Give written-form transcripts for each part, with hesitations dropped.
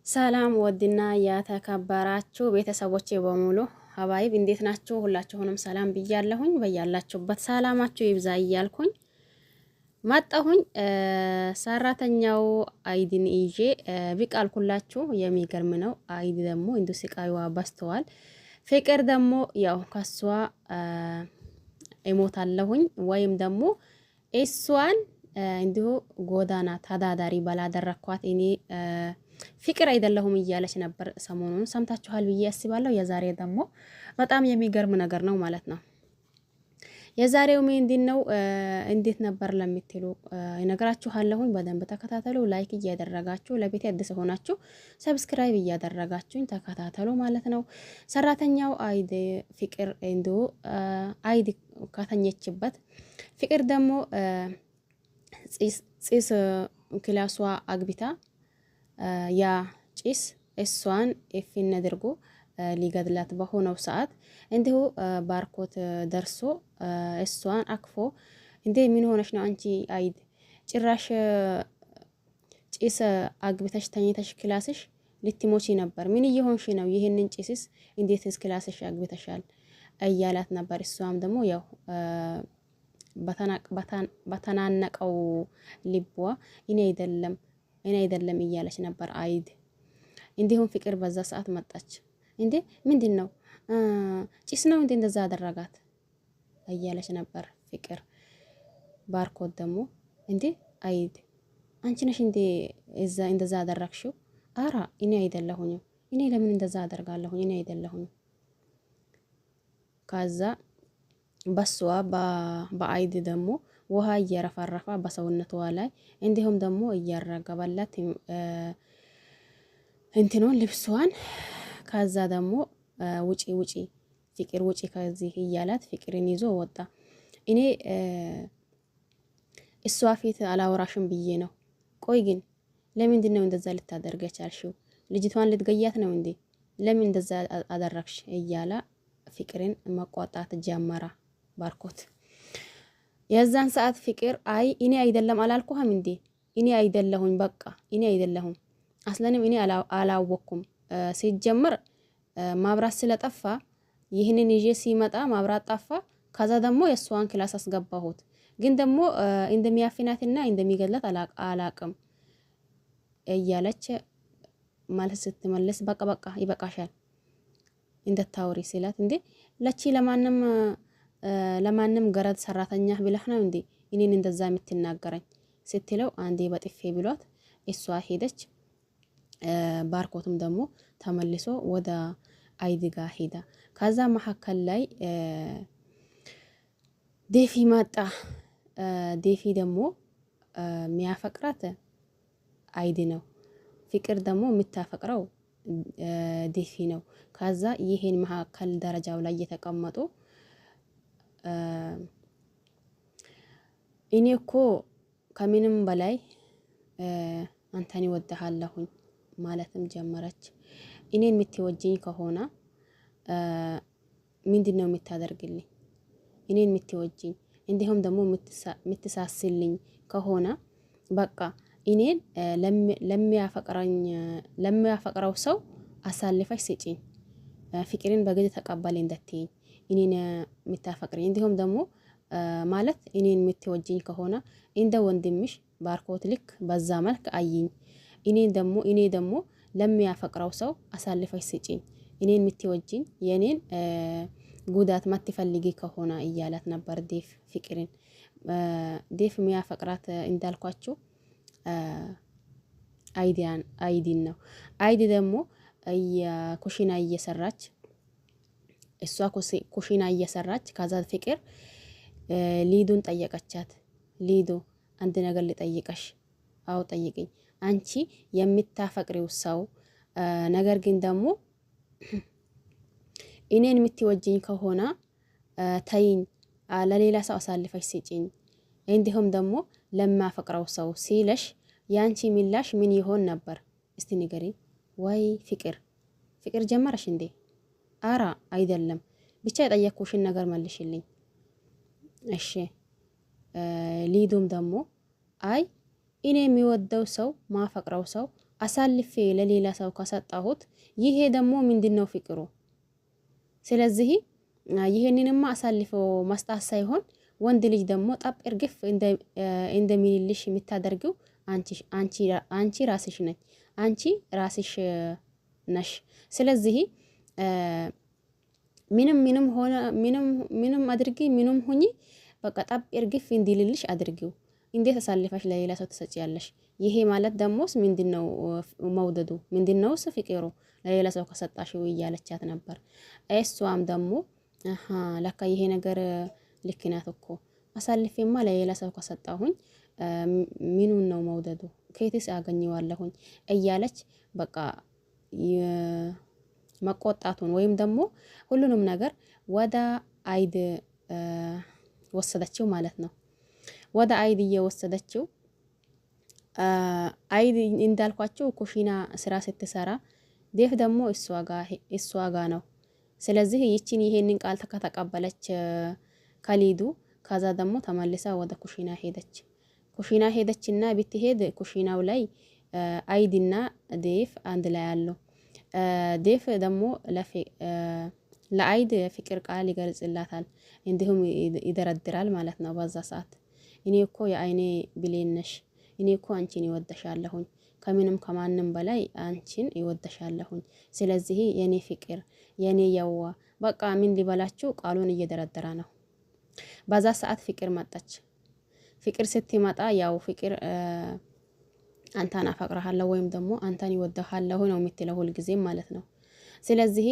ሰላም ወድና ያተከበራችሁ ቤተሰቦቼ በሙሉ ሀባይብ እንዴት ናችሁ? ሁላችሁንም ሰላም ብያለሁኝ። በያላችሁበት ሰላማችሁ ይብዛ እያልኩኝ መጣሁኝ። ሰራተኛው አይዲን ይዤ ቢቃልኩላችሁ የሚገርም ነው። አይዲ ደግሞ እንዱ ስቃይዋ በስተዋል። ፍቅር ደግሞ ያው ከሷ እሞታለሁኝ ወይም ደግሞ እሷን እንዲሁ ጎዳና ተዳዳሪ ባላደረኳት እኔ ፍቅር አይደለሁም እያለች ነበር። ሰሞኑን ሰምታችኋል ብዬ አስባለሁ። የዛሬ ደግሞ በጣም የሚገርም ነገር ነው ማለት ነው። የዛሬው ምንድነው እንዴት ነበር ለምትሉ እነግራችኋለሁኝ። በደንብ ተከታተሉ። ላይክ እያደረጋችሁ ለቤት አዲስ ሆናችሁ ሰብስክራይብ እያደረጋችሁኝ ተከታተሉ ማለት ነው። ሰራተኛው አይዲ ፍቅር እንዶ አይዲ ከተኘችበት ፍቅር ደግሞ ፂስ ክላሷ አግቢታ ያ ጭስ እሷን ኤፊን አድርጎ ሊገድላት በሆነው ሰዓት እንዲሁ ባርኮት ደርሶ እሷን አክፎ እንዴ ምን ሆነሽ ነው አንቺ አይድ ጭራሽ ጭስ አግብተሽ ተኝተሽ ክላስሽ ልትሞቺ ነበር። ምን እየሆንሽ ነው? ይሄንን ጭስስ እንዴትስ ክላስሽ አግብተሻል እያላት ነበር። እሷም ደግሞ ያው በተናነቀው ልቧ እኔ አይደለም እያለች ነበር አይድ። እንዲሁም ፍቅር በዛ ሰዓት መጣች። እንዴ ምንድነው ጭስ ነው እንዴ እንደዛ አደረጋት እያለች ነበር ፍቅር። ባርኮት ደግሞ እንዴ አይድ አንቺ ነሽ እንዴ እንደዛ አደረግሽው? አራ እኔ አይደለሁኝም። እኔ ለምን እንደዛ አደርጋለሁኝ? እኔ አይደለሁኝም። ከዛ በሷ በአይድ ደግሞ ውሃ እየረፈረፈ በሰውነቷ ላይ እንዲሁም ደግሞ እያረገበላት እንትኑን ልብሷን። ከዛ ደግሞ ውጪ ፍቅር ውጪ ከዚህ እያላት ፍቅርን ይዞ ወጣ። እኔ እሷ ፊት አላወራሽም ብዬ ነው። ቆይ ግን ለምንድን ነው እንደዛ ልታደርግ የቻልሽው? ልጅቷን ልትገያት ነው እንዴ? ለምን እንደዛ አደረግሽ? እያላ ፍቅርን መቆጣት ጀመራ ባርኮት። የዛን ሰዓት ፍቅር አይ እኔ አይደለም አላልኩህም እንዴ? እኔ አይደለሁኝ፣ በቃ እኔ አይደለሁም። አስለንም እኔ አላወኩም። ሲጀመር ማብራት ስለጠፋ ይህንን ይዤ ሲመጣ ማብራት ጠፋ። ከዛ ደግሞ የሷን ክላስ አስገባሁት። ግን ደግሞ እንደሚያፍናትና እንደሚገላት አላቅም እያለች ማለት ስትመለስ በቃ ይበቃሻል እንደታውሪ ሲላት እንዴ ለቺ ለማንም ገረድ ሰራተኛ ብለህ ነው እንዴ እኔን እንደዛ የምትናገረኝ ስትለው አንዴ በጥፌ ብሏት እሷ ሄደች። ባርኮትም ደግሞ ተመልሶ ወደ አይድ ጋር ሄዳ ከዛ መሀከል ላይ ዴፊ መጣ። ዴፊ ደግሞ የሚያፈቅራት አይድ ነው። ፍቅር ደግሞ የምታፈቅረው ዴፊ ነው። ከዛ ይሄን መሀከል ደረጃው ላይ እየተቀመጡ እኔ እኮ ከምንም በላይ አንተን እወድሃለሁኝ ማለትም ጀመረች። እኔን የምትወጂኝ ከሆነ ምንድነው የምታደርግልኝ? እኔን የምትወጂኝ እንዲሁም ደግሞ የምትሳስልኝ ከሆነ በቃ እኔን ለሚያፈቅረው ሰው አሳልፈሽ ስጪኝ። ፍቅርን በግድ ተቀበል እንደትይኝ እኔን የምታፈቅረኝ እንዲሁም ደግሞ ማለት እኔን የምትወጂኝ ከሆነ እንደ ወንድምሽ ባርኮት ልክ በዛ መልክ አይኝ። እኔ ደግሞ ለሚያፈቅረው ሰው አሳልፈሽ ስጪኝ። እኔን የምትወጂኝ የኔን ጉዳት ማትፈልጊ ከሆነ እያላት ነበር ዴፍ ፍቅርን። ዴፍ የሚያፈቅራት እንዳልኳችሁ አይዲን ነው። አይዲ ደግሞ ኩሽና እየሰራች እሷ ኩሽና እየሰራች ከዛ ፍቅር ሊዱን ጠየቀቻት። ሊዱ አንድ ነገር ልጠይቀሽ። አው ጠይቅኝ። አንቺ የምታፈቅሪው ሰው ነገር ግን ደግሞ እኔን የምትወጂኝ ከሆነ ተይኝ፣ ለሌላ ሰው አሳልፈሽ ስጪኝ፣ እንዲሁም ደግሞ ለማፈቅረው ሰው ሲለሽ ያንቺ ሚላሽ ምን ይሆን ነበር? እስቲ ንገሪኝ። ወይ ፍቅር ጀመረሽ እንዴ? አራ አይደለም፣ ብቻ የጠየቅኩሽን ነገር መልሽልኝ። እሺ ሊዱም ደግሞ አይ እኔ የሚወደው ሰው ማፈቅረው ሰው አሳልፌ ለሌላ ሰው ከሰጣሁት ይሄ ደግሞ ምንድነው ፍቅሩ? ስለዚህ ይሄንንማ አሳልፎ መስጣት ሳይሆን ወንድ ልጅ ደግሞ ጠብ እርግፍ እንደሚልልሽ የምታደርጊው አንቺ ራስሽ ነሽ። አንቺ ራስሽ ነሽ። ስለዚህ ምንም ሆነ ምንም አድርጊ ምንም ሁኚ በቃ ጠብ እርግፍ እንዲልልሽ አድርጊው። እንዴት አሳልፈሽ ለሌላ ሰው ትሰጪያለሽ? ይሄ ማለት ደሞስ ምንድነው መውደዱ? ምንድነውስ ፍቅሩ? ለሌላ ሰው ከሰጣሽው እያለቻት ነበር። እሷም ደግሞ ለካ ይሄ ነገር ልክ ናት እኮ አሳልፌማ ለሌላ ሰው ከሰጣሁኝ ምኑን ነው መውደዱ? ከየትስ አገኘዋለሁኝ? እያለች በቃ መቆጣቱን ወይም ደግሞ ሁሉንም ነገር ወደ አይድ ወሰደችው ማለት ነው። ወደ አይድ እየወሰደችው አይድ እንዳልኳቸው ኩሽና ስራ ስትሰራ ዴፍ ደግሞ እሷ ጋ ነው። ስለዚህ ይሄንን ቃል ከተቀበለች ከሊዱ ከዛ ደግሞ ተመልሳ ወደ ኩሽና ሄደች። ኩሽና ሄደችና ብትሄድ ኩሽናው ላይ አይድና ዴፍ አንድ ላይ አለው። ዴፍ ደግሞ ለአይድ ፍቅር ቃል ይገልጽላታል፣ እንዲሁም ይደረድራል ማለት ነው። በዛ ሰዓት እኔ እኮ የአይኔ ብሌን ነሽ፣ እኔ እኮ አንቺን ይወደሻለሁኝ፣ ከምንም ከማንም በላይ አንቺን ይወደሻለሁኝ። ስለዚህ የኔ ፍቅር የኔ የዋ በቃ ምን ሊበላችሁ ቃሉን እየደረደረ ነው። በዛ ሰዓት ፍቅር መጣች። ፍቅር ስትመጣ ያው ፍቅር አንተን አፈቅርሃለሁ ወይም ደግሞ አንተን ይወደሃለሁ ነው የምትለው ሁልጊዜም ማለት ነው። ስለዚህ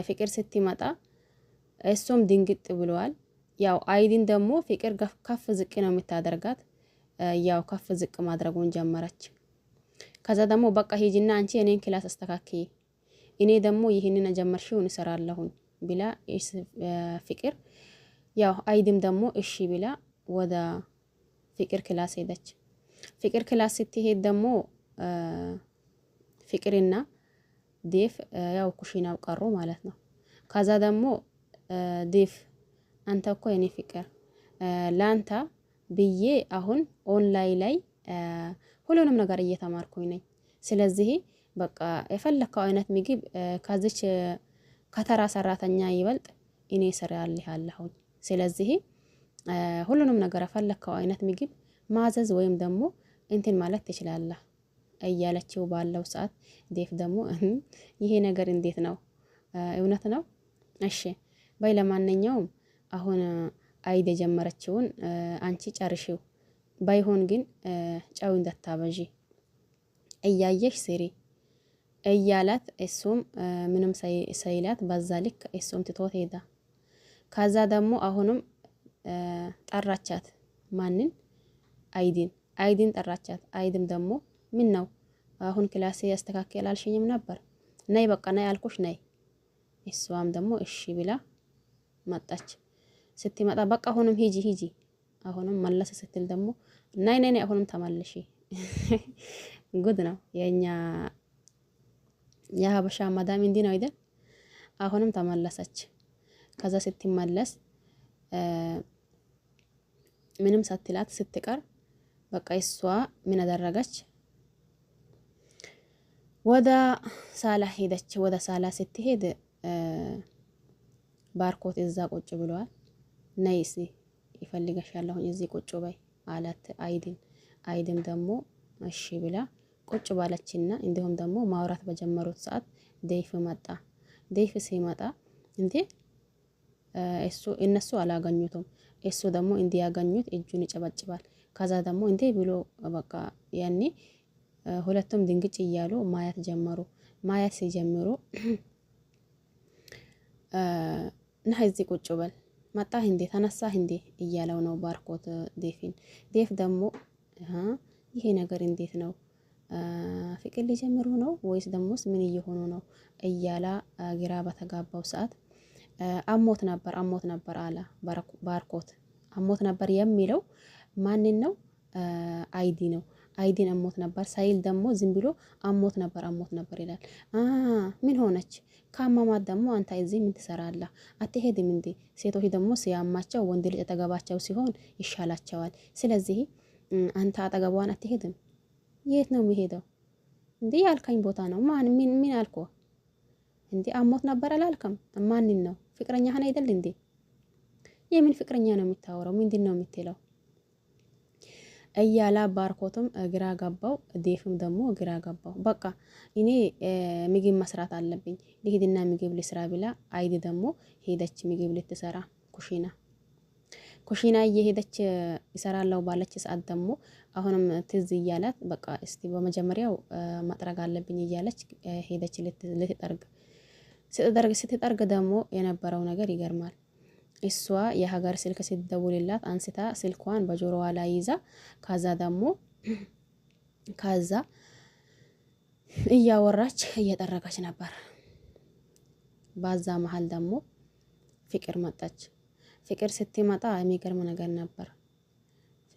ፍቅር ስትመጣ እሱም ድንግጥ ብለዋል። ያው አይዲን ደግሞ ፍቅር ከፍ ዝቅ ነው የምታደርጋት። ያው ከፍ ዝቅ ማድረጉን ጀመረች። ከዛ ደግሞ በቃ ሂጂና አንቺ እኔን ክላስ አስተካክይ፣ እኔ ደግሞ ይህንን ጀመርሽውን እሰራለሁኝ ብላ ፍቅር ያው አይድም ደግሞ እሺ ብላ ወደ ፍቅር ክላስ ሄደች። ፍቅር ክላስ ስትሄድ ደግሞ ፍቅርና ዴፍ ያው ኩሽናው ቀሩ ማለት ነው። ከዛ ደግሞ ዴፍ አንተ እኮ የኔ ፍቅር ላንተ ብዬ አሁን ኦንላይን ላይ ሁሉንም ነገር እየተማርኩኝ ነኝ። ስለዚህ በቃ የፈለከው አይነት ምግብ ከዚች ከተራ ሰራተኛ ይበልጥ እኔ እሰራልሃለሁ። ስለዚህ ሁሉንም ነገር የፈለከው አይነት ምግብ ማዘዝ ወይም ደግሞ እንትን ማለት ትችላለህ እያለችው ባለው ሰዓት ዴፍ ደግሞ ይሄ ነገር እንዴት ነው? እውነት ነው? እሺ በይ ለማንኛውም አሁን አይድ የጀመረችውን አንቺ ጨርሺው፣ ባይሆን ግን ጨው እንዳታበዢ እያየሽ ስሪ እያላት እሱም ምንም ሳይላት በዛ ልክ እሱም ትቶት ሄዳ። ከዛ ደግሞ አሁንም ጠራቻት። ማንን? አይዲን ጠራቻት። አይድም ደግሞ ምን ነው አሁን ክላሴ ያስተካክል አልሽኝም ነበር? ነይ በቃ ነይ አልኩሽ ነይ። እሷም ደግሞ እሺ ብላ መጣች። ስትመጣ በቃ አሁንም ሂጂ አሁንም መለስ ስትል ደግሞ ነይ አሁንም ተመልሺ። ጉድ ነው የኛ የሀበሻ ማዳም እንዲህ ነው አይደል? አሁንም ተመለሰች። ከዛ ስትመለስ ምንም ሳትላት ስትቀር በቃ እሷ ምን አደረገች? ወደ ሳላ ሄደች። ወደ ሳላ ስትሄድ ባርኮት እዛ ቁጭ ብለዋል። ነይ እስኪ ይፈልገሻለሁ እዚህ ቁጭ በይ አላት አይድም ደግሞ እሺ ብላ ቁጭ ባለችና እንዲሁም ደግሞ ማውራት በጀመሩት ሰዓት ዴፍ መጣ። ዴፍ ሲመጣ እንዴ እነሱ አላገኙትም። እሱ ደግሞ እንዲያገኙት እጁን ይጨበጭባል። ከዛ ደግሞ እንዴ ብሎ በቃ ያኔ ሁለቱም ድንግጭ እያሉ ማየት ጀመሩ። ማየት ሲጀምሩ ነህ እዚህ ቁጭ በል መጣህ እንዴ ተነሳህ እንዴ እያለው ነው ባርኮት ዴፍን። ዴፍ ደግሞ ይሄ ነገር እንዴት ነው? ፍቅር ሊጀምሩ ነው ወይስ ደሞስ ምን እየሆኑ ነው እያላ ግራ በተጋባው ሰዓት አሞት ነበር አለ ባርኮት። አሞት ነበር የሚለው ማንን ነው? አይዲ ነው። አይዲን አሞት ነበር ሳይል ደግሞ ዝም ብሎ አሞት ነበር ይላል። ምን ሆነች? ካማማት ደግሞ አንተ እዚህ ምን ትሰራለህ? አትሄድም እንዴ? ሴቶች ደግሞ ሲያማቸው ወንድ ልጅ አጠገባቸው ሲሆን ይሻላቸዋል። ስለዚህ አንተ አጠገቧን አትሄድም? የት ነው የሚሄደው? እንዴ ያልከኝ ቦታ ነው። ምን አልኩ እንዴ? አሞት ነበር አላልከም? ማንን ነው? ፍቅረኛህን አይደል እንዴ? የምን ፍቅረኛ ነው የምታወራው? ምንድን ነው የምትለው? እያላ ባርኮትም ግራ ገባው፣ ዴፍም ደግሞ ግራ ገባው። በቃ እኔ ምግብ መስራት አለብኝ ልሂድና ምግብ ልስራ ብላ አይዲ ደግሞ ሄደች ምግብ ልትሰራ ኩሽና እየሄደች ይሰራለው ባለች ሰዓት ደግሞ አሁንም ትዝ እያላት በቃ እስቲ በመጀመሪያው ማጥረግ አለብኝ እያለች ሄደች ስትጠርግ ደግሞ የነበረው ነገር ይገርማል። እሷ የሀገር ስልክ ስትደውልላት አንስታ ስልኳን በጆሮዋ ላይ ይዛ ከዛ እያወራች እየጠረገች ነበር። ባዛ መሀል ደግሞ ፍቅር መጣች። ፍቅር ስትመጣ የሚገርም ነገር ነበር።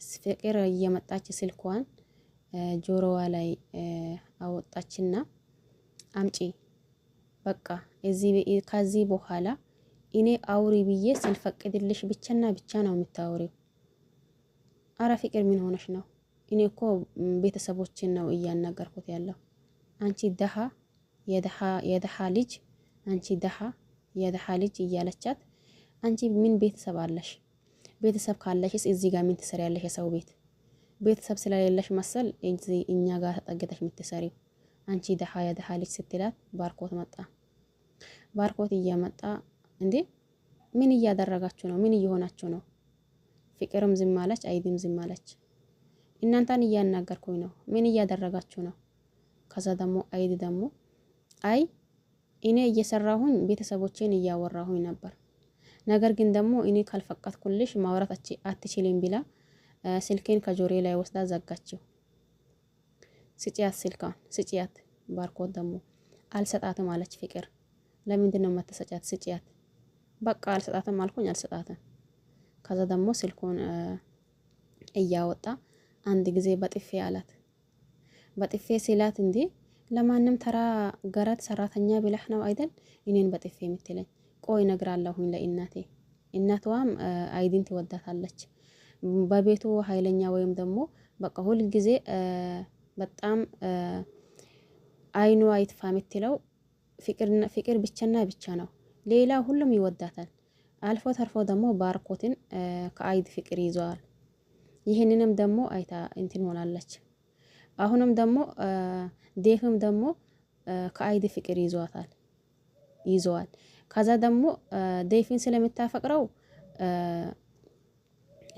ፍቅር እየመጣች ስልኳን ጆሮዋ ላይ አወጣችና አምጪ በቃ ከዚህ በኋላ እኔ አውሪ ብዬ ስልፈቅድልሽ ብቻና ብቻ ነው የምታወሪው። አረ ፍቅር ምን ሆነሽ ነው? እኔ እኮ ቤተሰቦችን ነው እያናገርኩት ያለው። አንቺ ደሃ የደሃ ልጅ፣ አንቺ ደሃ የደሃ ልጅ እያለቻት፣ አንቺ ምን ቤተሰብ አለሽ? ቤተሰብ ካለሽስ እዚህ ጋር ምን ትሰሪያለሽ? የሰው ቤት ቤተሰብ ስለሌለሽ መሰል እኛ ጋር ተጠግተሽ የምትሰሪው። አንቺ ደሃ የደሃ ልጅ ስትላት ባርኮት መጣ። ባርኮት እየመጣ እንዴ ምን እያደረጋችሁ ነው? ምን እየሆናችሁ ነው? ፍቅርም ዝም አለች፣ አይዲም ዝም አለች። እናንተን እያናገርኩኝ ነው፣ ምን እያደረጋችሁ ነው? ከዛ ደግሞ አይዲ ደግሞ አይ እኔ እየሰራሁኝ ቤተሰቦቼን እያወራሁኝ ነበር፣ ነገር ግን ደግሞ እኔ ካልፈቀድኩልሽ ማውራት አትችልም ብላ ስልኬን ከጆሬ ላይ ወስዳ ዘጋችው። ስጪያት፣ ስልካን ስጪያት። ባርኮት ደግሞ አልሰጣትም አለች ፍቅር። ለምንድን ነው የማትሰጫት? ስጪያት። በቃ አልሰጣትም አልኩኝ፣ አልሰጣትም። ከዛ ደግሞ ስልኩን እያወጣ አንድ ጊዜ በጥፌ አላት። በጥፌ ሲላት እንዴ ለማንም ተራ ገረት ሰራተኛ ብለህ ነው አይደል እኔን በጥፌ የምትለኝ? ቆይ እነግራለሁኝ ለእናቴ። እናቷም አይዲን ትወዳታለች። በቤቱ ኃይለኛ ወይም ደግሞ በቃ ሁል ጊዜ በጣም አይኑ አይጥፋ የምትለው ፍቅር ብቻና ብቻ ነው። ሌላ ሁሉም ይወዳታል። አልፎ ተርፎ ደግሞ ባርኮትን ከአይድ ፍቅር ይዘዋል። ይህንንም ደግሞ አይታ እንትን ሆናለች። አሁንም ደግሞ ዴፍም ደግሞ ከአይድ ፍቅር ይዘዋል። ከዛ ደግሞ ዴፍን ስለምታፈቅረው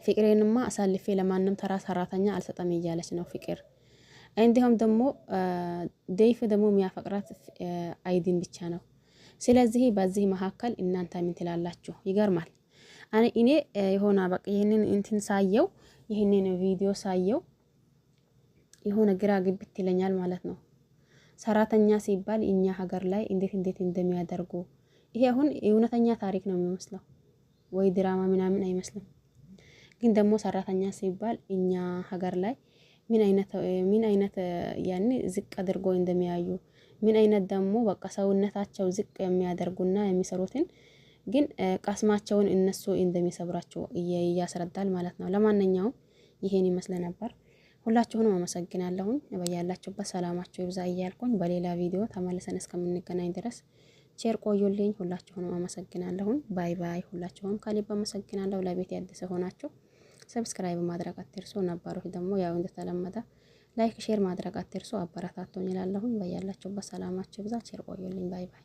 ፍቅሬንማ አሳልፌ ለማንም ተራ ሰራተኛ አልሰጠም እያለች ነው ፍቅር። እንዲሁም ደግሞ ዴፍ ደግሞ የሚያፈቅራት አይዲን ብቻ ነው። ስለዚህ በዚህ መካከል እናንተ ምን ትላላችሁ? ይገርማል። እኔ የሆነ በቃ ይሄንን እንትን ሳየው ይሄንን ቪዲዮ ሳየው የሆነ ግራ ግብት ይለኛል ማለት ነው። ሰራተኛ ሲባል እኛ ሀገር ላይ እንዴት እንደሚያደርጉ ይሄ አሁን የእውነተኛ ታሪክ ነው የሚመስለው፣ ወይ ድራማ ምናምን አይመስልም። ግን ደግሞ ሰራተኛ ሲባል እኛ ሀገር ላይ ምን አይነት ያኔ ዝቅ አድርጎ እንደሚያዩ ምን አይነት ደግሞ በቃ ሰውነታቸው ዝቅ የሚያደርጉና የሚሰሩትን ግን ቀስማቸውን እነሱ እንደሚሰብራቸው ያስረዳል ማለት ነው። ለማንኛውም ይሄን ይመስል ነበር። ሁላችሁንም አመሰግናለሁኝ። በያላችሁበት ሰላማችሁ ይብዛ እያልኩኝ በሌላ ቪዲዮ ተመልሰን እስከምንገናኝ ድረስ ቼር ቆዩልኝ። ሁላችሁንም አመሰግናለሁኝ። ባይ ባይ። ሁላችሁንም ከልብ አመሰግናለሁ። ለቤት አዲስ ሆናችሁ ሰብስክራይብ ማድረግ አትርሱ። ነባሮች ደግሞ ያው እንደተለመደ ላይክ ሼር ማድረግ አትርሱ። አበረታቱኝ እላለሁኝ። በያላችሁበት ሰላማችሁ ይብዛ። ቼር ቆዩልኝ። ባይ ባይ።